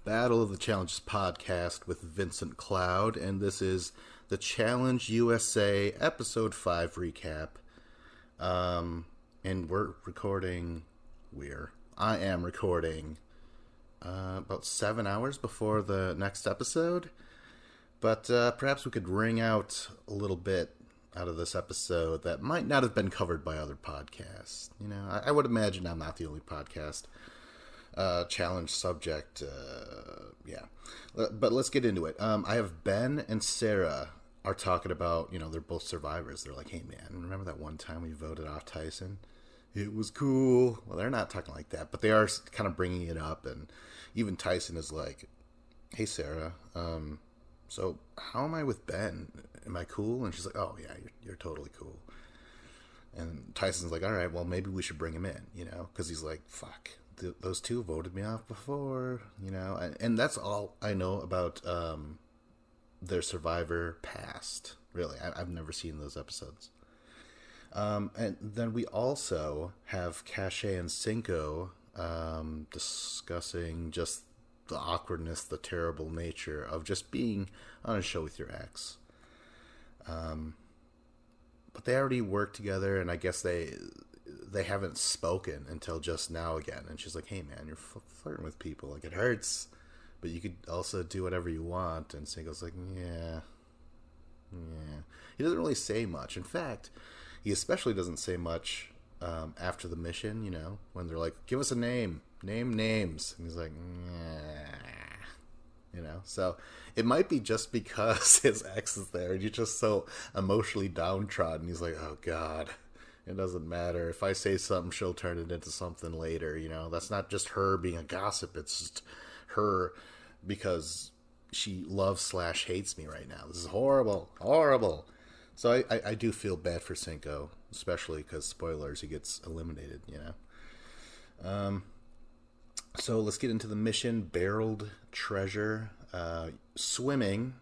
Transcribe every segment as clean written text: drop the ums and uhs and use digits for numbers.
Battle of the Challenges podcast with Vincent Cloud, and this is the Challenge USA Episode 5 recap. And I am recording about 7 hours before the next episode, but perhaps we could wring out a little bit out of this episode that might not have been covered by other podcasts. You know, I would imagine I'm not the only podcast challenge subject. But let's get into it. I have Ben and Sarah are talking about, they're both survivors. They're like, hey man, remember that one time we voted off Tyson? It was cool. Well, they're not talking like that, but they are kind of bringing it up. And even Tyson is like, hey Sarah, so how am I with Ben? Am I cool? And she's like, oh yeah, you're totally cool. And Tyson's like, all right, well maybe we should bring him in, because he's like, fuck, those two voted me off before, and that's all I know about their Survivor past. Really, I've never seen those episodes. And then we also have Cache and Cinco discussing just the awkwardness, the terrible nature of just being on a show with your ex. But they already work together, and I guess they haven't spoken until just now again. And she's like, hey man, you're flirting with people. Like, it hurts, but you could also do whatever you want. And Cinco's like, yeah. He doesn't really say much. In fact, he especially doesn't say much after the mission, when they're like, give us a name. Name names. And he's like, So it might be just because his ex is there and you're just so emotionally downtrodden. He's like, oh God, it doesn't matter. If I say something, she'll turn it into something later. That's not just her being a gossip. It's just her because she loves/hates me right now. This is horrible. Horrible. So I do feel bad for Cinco, especially because, spoilers, he gets eliminated, So let's get into the mission. Barreled treasure. Swimming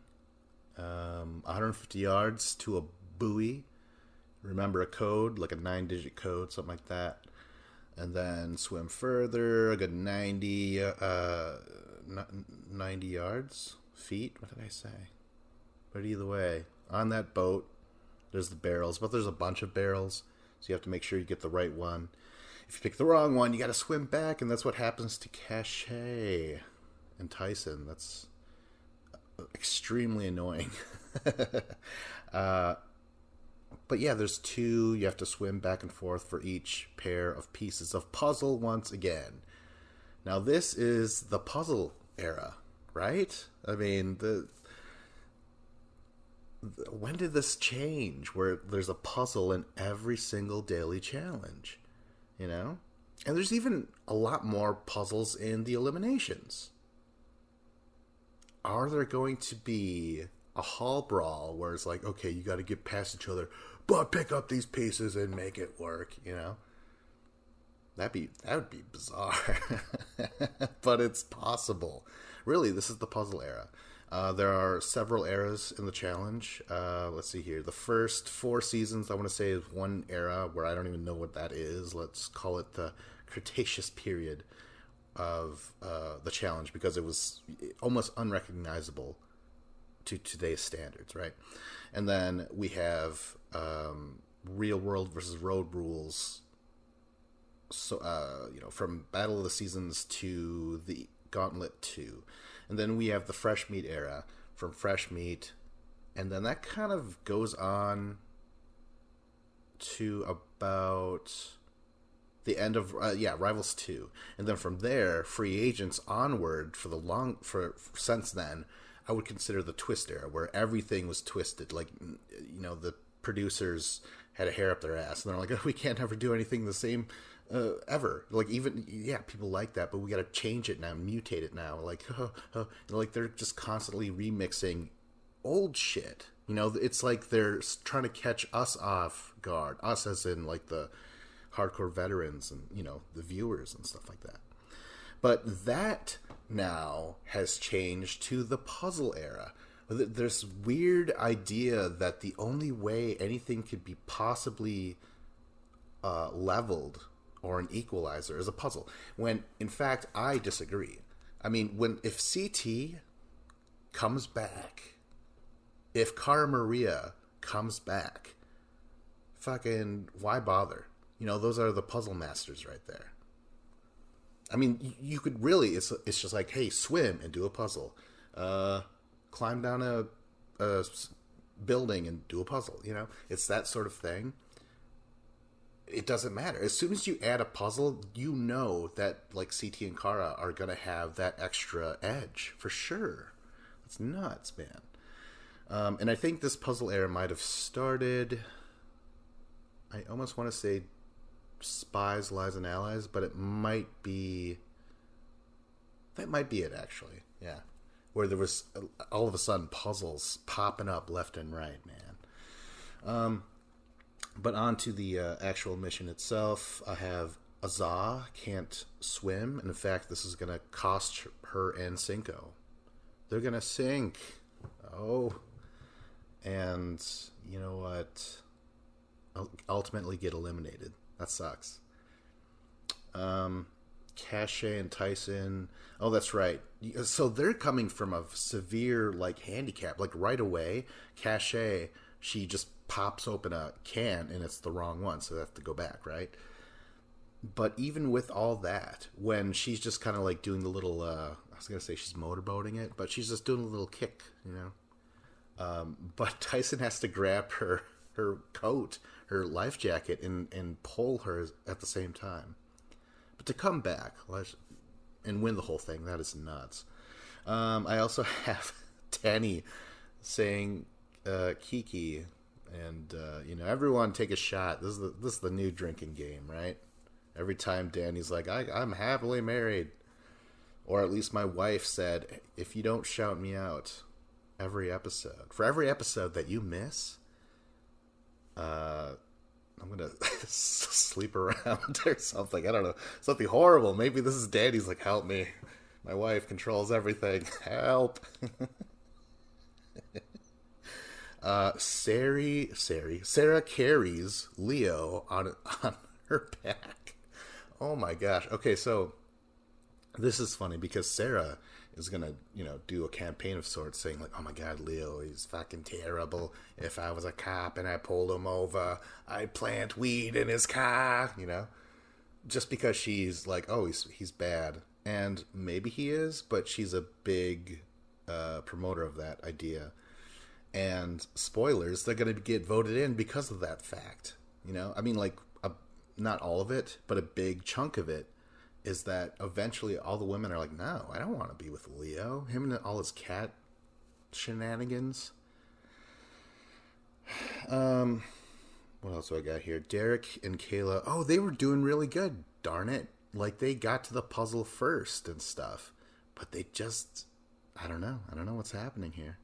150 yards to a buoy. Remember a code, like a 9-digit code, something like that. And then swim further, a good 90 yards? Feet? What did I say? But either way, on that boat, there's the barrels. But there's a bunch of barrels, so you have to make sure you get the right one. If you pick the wrong one, you got to swim back, and that's what happens to Cache and Tyson. That's extremely annoying. But yeah, there's two. You have to swim back and forth for each pair of pieces of puzzle once again. Now, this is the puzzle era, right? I mean, when did this change where there's a puzzle in every single daily challenge? And there's even a lot more puzzles in the eliminations. Are there going to be a hall brawl where it's like, okay, you got to get past each other, but pick up these pieces and make it work, That would be bizarre. But it's possible. Really, this is the puzzle era. There are several eras in the challenge. Let's see here. The first 4 seasons, I want to say, is one era where I don't even know what that is. Let's call it the Cretaceous period of the challenge, because it was almost unrecognizable to today's standards, right? And then we have real world versus road rules. So, from Battle of the Seasons to the Gauntlet 2. And then we have the Fresh Meat era from Fresh Meat. And then that kind of goes on to about the end of, Rivals 2. And then from there, Free Agents onward for since then, I would consider the Twist era, where everything was twisted. Like, the producers had a hair up their ass. And they're like, oh, we can't ever do anything the same ever. Like, even, people like that, but we got to change it now, mutate it now. Like, like they're just constantly remixing old shit. It's like they're trying to catch us off guard. Us as in, like, the hardcore veterans and, the viewers and stuff like that. But that now has changed to the puzzle era. There's weird idea that the only way anything could be possibly leveled or an equalizer is a puzzle, when in fact I disagree. I mean, if CT comes back, if Cara Maria comes back, fucking why bother? Those are the puzzle masters right there. I mean, you could really, it's just like, hey, swim and do a puzzle. Climb down a building and do a puzzle, It's that sort of thing. It doesn't matter. As soon as you add a puzzle, that, like, CT and Kara are going to have that extra edge, for sure. It's nuts, man. And I think this puzzle era might have started, I almost want to say Spies, Lies, and Allies, but that might be it, actually. Yeah. Where there was all of a sudden puzzles popping up left and right, man. But on to the actual mission itself. I have Azah can't swim, and in fact, this is going to cost her and Cinco. They're going to sink. Oh. And you know what? Ultimately get eliminated. That sucks. Cache and Tyson. Oh, that's right. So they're coming from a severe, like, handicap. Like, right away, Cache, she just pops open a can and it's the wrong one, so they have to go back, right? But even with all that, when she's just kind of like doing the little, I was going to say she's motorboating it, but she's just doing a little kick, But Tyson has to grab her coat, her life jacket, and pull her at the same time. But to come back and win the whole thing, that is nuts. I also have Danny saying Kiki, and everyone take a shot. This is the new drinking game, right? Every time Danny's like, I'm happily married, or at least my wife said, if you don't shout me out for every episode that you miss, I'm gonna sleep around or something. I don't know, something horrible. Maybe this is Danny's like, help me. My wife controls everything. Help. Sarah carries Leo on her back. Oh my gosh. Okay, so this is funny because Sarah is gonna, do a campaign of sorts, saying like, "Oh my God, Leo, he's fucking terrible. If I was a cop and I pulled him over, I'd plant weed in his car." Just because she's like, "Oh, he's bad," and maybe he is, but she's a big promoter of that idea. And spoilers, they're gonna get voted in because of that fact. I mean, like, not all of it, but a big chunk of it is that eventually all the women are like, no, I don't want to be with Leo. Him and all his cat shenanigans. What else do I got here? Derek and Kayla. Oh, they were doing really good. Darn it. Like, they got to the puzzle first and stuff. But they just, I don't know. I don't know what's happening here.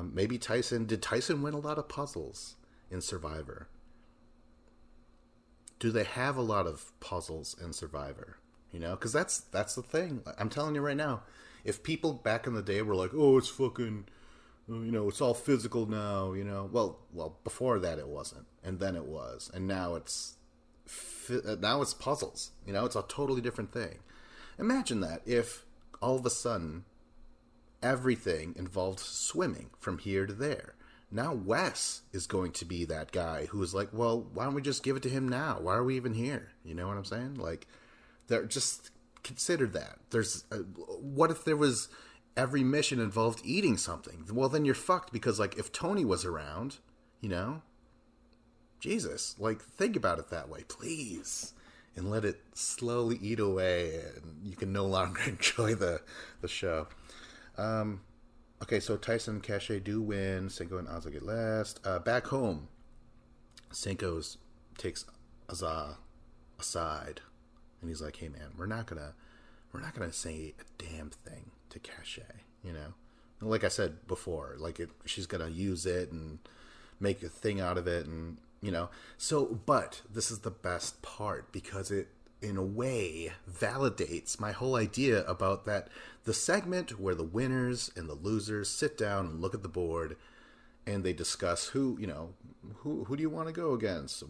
Maybe Tyson. Did Tyson win a lot of puzzles in Survivor? Do they have a lot of puzzles in Survivor? Because that's the thing. I'm telling you right now, if people back in the day were like, oh, it's fucking, it's all physical now, Well, before that it wasn't, and then it was, and now it's puzzles. It's a totally different thing. Imagine that if all of a sudden everything involved swimming from here to there. Now Wes is going to be that guy who is like, well, why don't we just give it to him now? Why are we even here? You know what I'm saying? Like, they're just consider that. What if there was every mission involved eating something? Well, then you're fucked, because like if Tony was around, Jesus, like, think about it that way, please, and let it slowly eat away, and you can no longer enjoy the show. Okay, so Tyson and Cache do win. Cinco and Azah get last. Back home, Cinco takes Azah aside, and he's like, "Hey, man, we're not gonna say a damn thing to Cache, Like I said before, like she's gonna use it and make a thing out of it, and So, but this is the best part, because it, in a way, validates my whole idea about that. The segment where the winners and the losers sit down and look at the board, and they discuss who do you want to go against?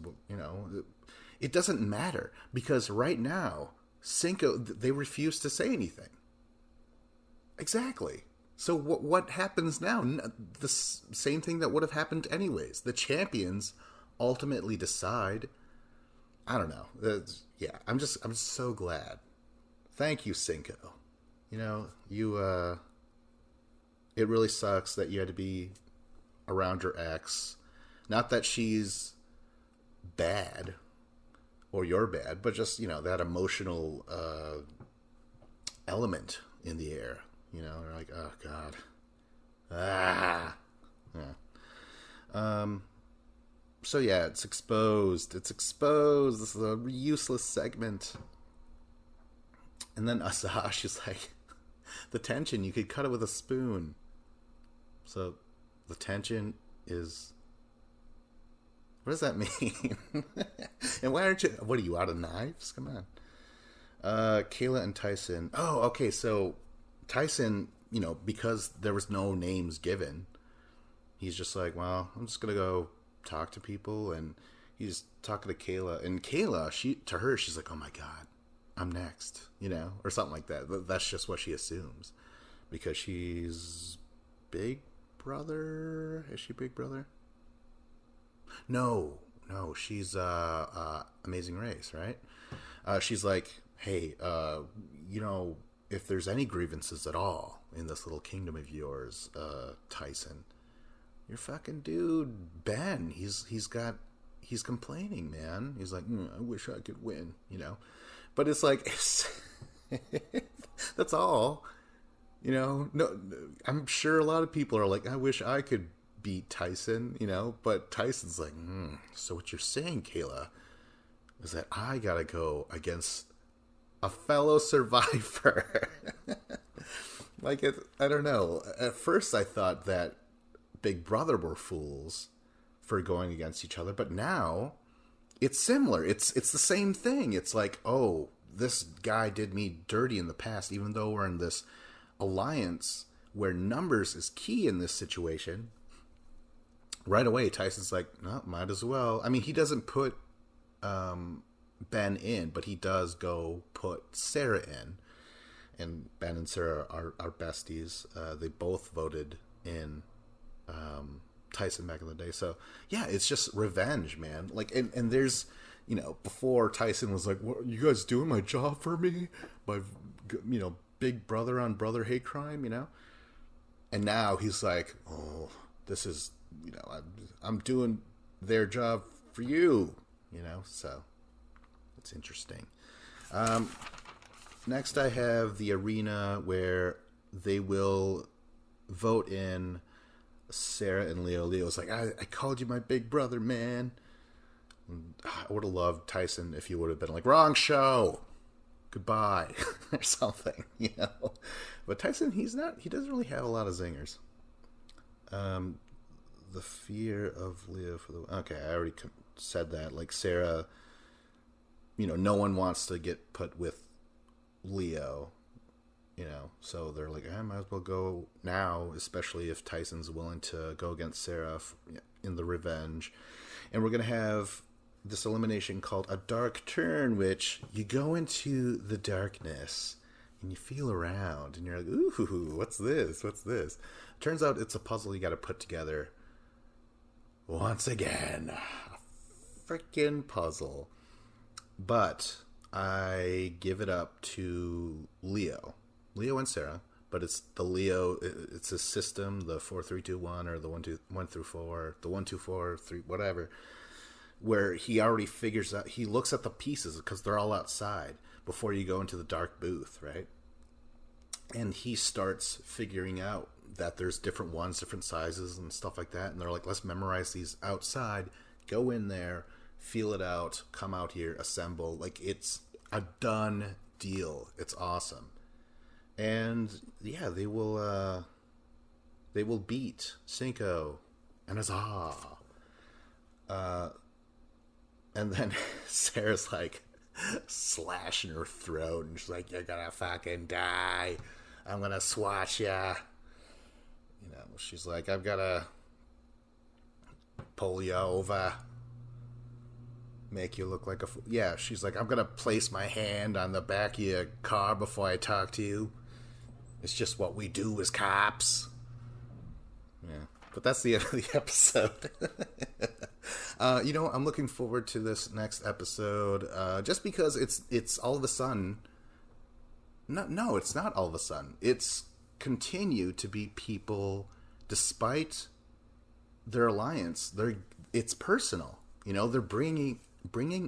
It doesn't matter, because right now, Cinco, they refuse to say anything. Exactly. So what happens now? The same thing that would have happened anyways. The champions ultimately decide. I don't know. Yeah, I'm so glad. Thank you, Cinco. You it really sucks that you had to be around your ex. Not that she's bad or you're bad, but just, that emotional element in the air. They're like, oh God. Ah. Yeah. So yeah, it's exposed. It's exposed. This is a useless segment. And then Asash is like, the tension, you could cut it with a spoon. So the tension is... What does that mean? And why aren't you... What are you, out of knives? Come on. Kayla and Tyson. Oh, okay, so Tyson, because there was no names given, he's just like, well, I'm just going to go talk to people. And he's talking to Kayla. And Kayla, she's like, oh my God, I'm next, or something like that. That's just what she assumes. Because she's Big Brother? Is she Big Brother? No, she's Amazing Race, right? She's like, hey, if there's any grievances at all in this little kingdom of yours, Tyson, your fucking dude, Ben, he's complaining, man. He's like, I wish I could win, But it's like, that's all. No, I'm sure a lot of people are like, I wish I could beat Tyson, but Tyson's like, so what you're saying, Kayla, is that I gotta go against a fellow survivor. Like, I don't know. At first I thought that Big Brother were fools for going against each other, but now it's similar. It's the same thing. It's like, oh, this guy did me dirty in the past, even though we're in this alliance where numbers is key in this situation. Right away, Tyson's like, no, might as well. I mean, he doesn't put Ben in, but he does go put Sarah in. And Ben and Sarah are besties. They both voted in Tyson back in the day. So, yeah, it's just revenge, man. Like, and there's, before Tyson was like, what, you guys doing my job for me? My, big brother on brother hate crime, And now he's like, oh, this is, I'm doing their job for you, So it's interesting. Next I have the arena where they will vote in Sarah and Leo. Leo's like, I called you my big brother, man. I would have loved Tyson if he would have been like, wrong show. Goodbye. Or something, But Tyson, he doesn't really have a lot of zingers. The fear of Leo for the... Okay, I already said that. Like, Sarah, no one wants to get put with Leo, so they're like, I might as well go now, especially if Tyson's willing to go against Sarah in the revenge. And we're going to have this elimination called a dark turn, which you go into the darkness and you feel around and you're like, ooh, what's this? Turns out it's a puzzle you got to put together. Once again, a freaking puzzle. But I give it up to Leo and Sarah, but it's the Leo, it's a system, the 4 3 2 1 or the 1 through 4, the 1 2 4 3 whatever, where he already figures out, he looks at the pieces because they're all outside before you go into the dark booth, right? And he starts figuring out that there's different ones, different sizes and stuff like that, and they're like, let's memorize these outside, go in there, feel it out, come out here, assemble. Like, it's a done deal. It's awesome. And yeah, they will beat Cinco and Huzzah. And then Sarah's like slashing her throat and she's like, you're gonna fucking die. I'm gonna swatch ya. She's like, I've gotta pull you over. Make you look like a fool. Yeah, she's like, I'm gonna place my hand on the back of your car before I talk to you. It's just what we do as cops. Yeah. But that's the end of the episode. I'm looking forward to this next episode, just because it's all of a sudden. No, it's not all of a sudden. It's continue to be people, despite their alliance. It's personal. They're bringing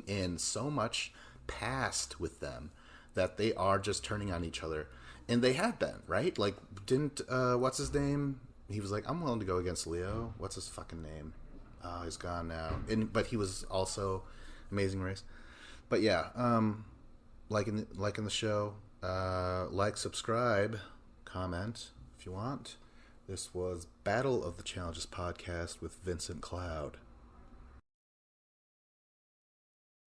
in so much past with them that they are just turning on each other, and they have been, right. Like, didn't what's his name? He was like, I'm willing to go against Leo. What's his fucking name? Oh, he's gone now. But he was also Amazing Race. But yeah, like in the show, subscribe, comment if you want. This was Battle of the Challenges podcast with Vincent Cloud.